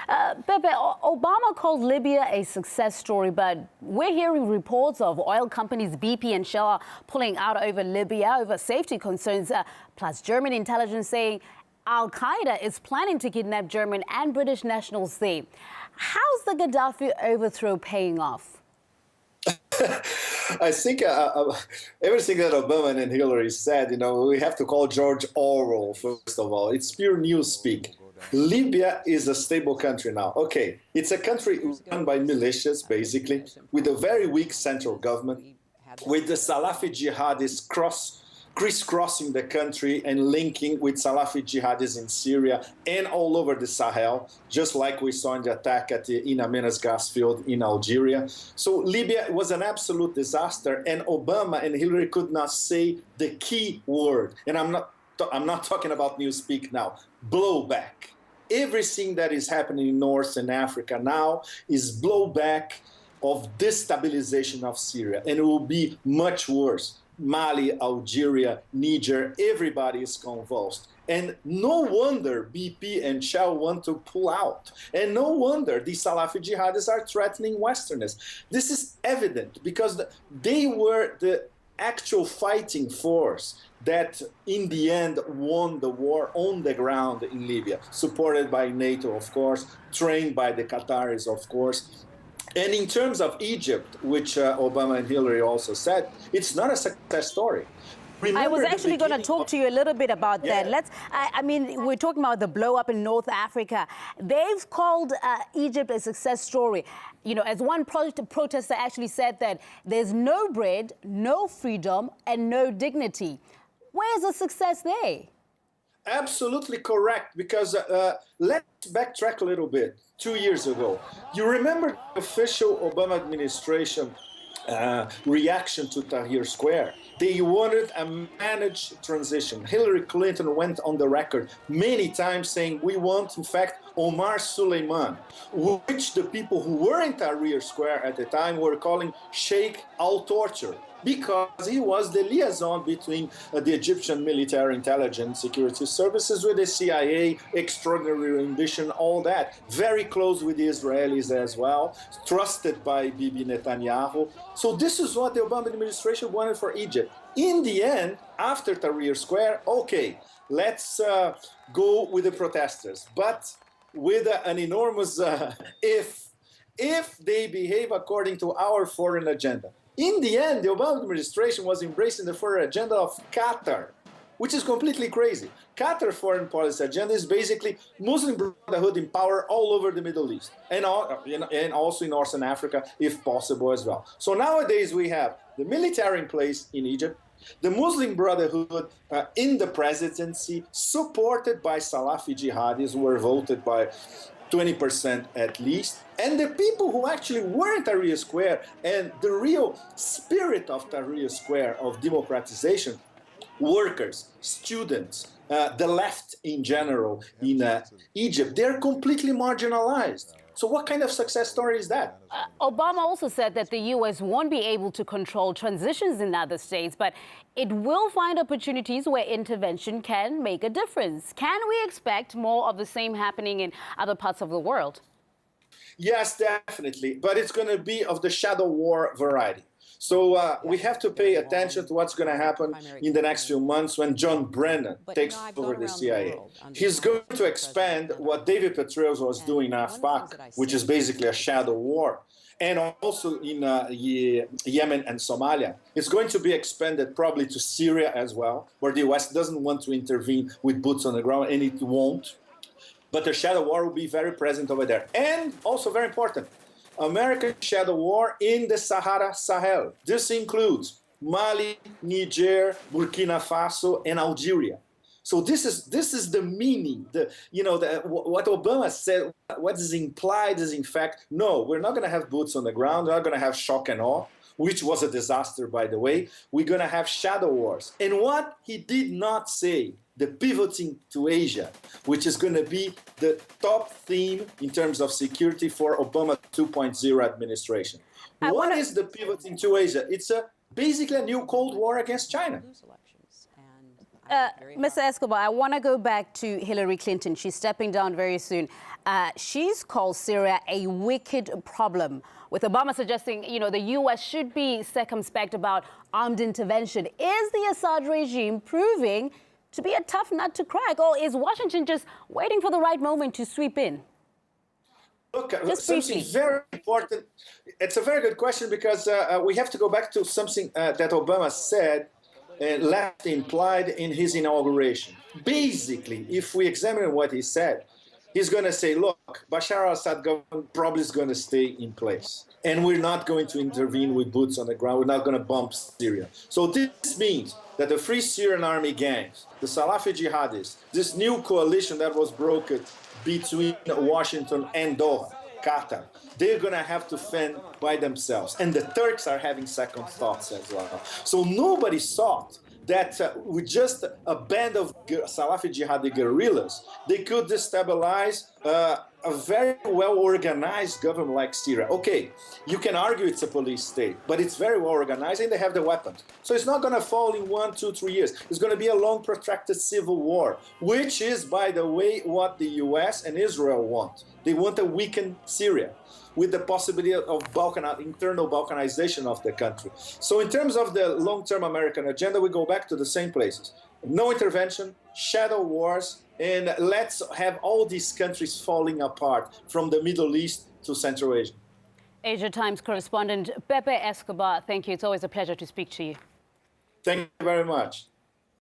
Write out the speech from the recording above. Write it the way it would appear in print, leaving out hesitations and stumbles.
Pepe, Obama called Libya a success story, but we're hearing reports of oil companies BP and Shell are pulling out over Libya over safety concerns, plus German intelligence saying Al-Qaeda is planning to kidnap German and British nationals there. How's the Gaddafi overthrow paying off? I think everything that Obama and Hillary said, we have to call George Orwell, first of all. It's pure newspeak. Libya is a stable country now. Okay, it's a country run by militias, basically, with a very weak central government, with the Salafi jihadists crisscrossing the country and linking with Salafi jihadis in Syria and all over the Sahel, just like we saw in the attack at the In Amenas gas field in Algeria. So Libya was an absolute disaster, and Obama and Hillary could not say the key word. And I'm not talking about newspeak now. Blowback. Everything that is happening in Northern Africa now is blowback of destabilization of Syria, and it will be much worse. Mali, Algeria, Niger, everybody is convulsed. And no wonder BP and Shell want to pull out. And no wonder these Salafi jihadists are threatening Westerners. This is evident because they were the actual fighting force that in the end won the war on the ground in Libya, supported by NATO, of course, trained by the Qataris, of course. And in terms of Egypt, which Obama and Hillary also said, it's not a success story. Remember, I was actually going to talk to you a little bit about that. I mean, we're talking about the blow up in North Africa. They've called Egypt a success story. As one protester actually said that there's no bread, no freedom, and no dignity. Where's the success there? Absolutely correct, because let's backtrack a little bit. 2 years ago, you remember the official Obama administration reaction to Tahrir Square. They wanted a managed transition. Hillary Clinton went on the record many times saying, we want, in fact, Omar Suleiman, which the people who were in Tahrir Square at the time were calling Sheikh al-Torture, because he was the liaison between the Egyptian military intelligence security services with the CIA, extraordinary ambition, all that. Very close with the Israelis as well, trusted by Bibi Netanyahu. So this is what the Obama administration wanted for Egypt. In the end, after Tahrir Square, okay, let's go with the protesters, but with an enormous if they behave according to our foreign agenda. In the end, the Obama administration was embracing the foreign agenda of Qatar, which is completely crazy. Qatar's foreign policy agenda is basically Muslim Brotherhood in power all over the Middle East, and also in Northern Africa, if possible as well. So nowadays we have the military in place in Egypt, the Muslim Brotherhood in the presidency, supported by Salafi jihadis who were voted by 20% at least, and the people who actually were in Tahrir Square and the real spirit of Tahrir Square of democratization, workers, students, the left in general in Egypt, they're completely marginalized. So what kind of success story is that? Obama also said that the U.S. won't be able to control transitions in other states, but it will find opportunities where intervention can make a difference. Can we expect more of the same happening in other parts of the world? Yes, definitely. But it's going to be of the shadow war variety. So we have to pay attention to what's going to happen in the next few months when John Brennan takes over the CIA. He's going to expand what David Petraeus was doing in AfPak, which is basically a shadow war, and also in Yemen and Somalia. It's going to be expanded probably to Syria as well, where the U.S. doesn't want to intervene with boots on the ground, and it won't. But the shadow war will be very present over there. And also very important, American shadow war in the Sahel. This includes Mali, Niger, Burkina Faso, and Algeria. So this is the meaning. What Obama said, what is implied is in fact, no, we're not going to have boots on the ground. We're not going to have shock and awe, which was a disaster, by the way. We're going to have shadow wars. And what he did not say, the pivoting to Asia, which is going to be the top theme in terms of security for Obama 2.0 administration. What is the pivoting to Asia? It's basically a new Cold War against China. Mr. Escobar, I want to go back to Hillary Clinton. She's stepping down very soon. She's called Syria a wicked problem, with Obama suggesting, the U.S. should be circumspect about armed intervention. Is the Assad regime proving to be a tough nut to crack, or is Washington just waiting for the right moment to sweep in? Look, Just something briefly. very important. It's a very good question because we have to go back to something that Obama said, left implied in his inauguration. Basically, if we examine what he said, he's going to say, look, Bashar al-Assad government probably is going to stay in place. And we're not going to intervene with boots on the ground. We're not going to bomb Syria. So this means that the Free Syrian Army gangs, the Salafi jihadists, this new coalition that was brokered between Washington and Doha, Qatar, they're going to have to fend by themselves. And the Turks are having second thoughts as well. So nobody thought that with just a band of Salafi jihadi guerrillas, they could destabilize a very well-organized government like Syria. Okay, you can argue it's a police state, but it's very well-organized and they have the weapons. So it's not going to fall in 1, 2, 3 years. It's going to be a long, protracted civil war, which is, by the way, what the US and Israel want. They want a weakened Syria with the possibility of internal balkanization of the country. So in terms of the long-term American agenda, we go back to the same places. No intervention, shadow wars, and let's have all these countries falling apart from the Middle East to Central Asia. Asia Times correspondent Pepe Escobar, thank you. It's always a pleasure to speak to you. Thank you very much.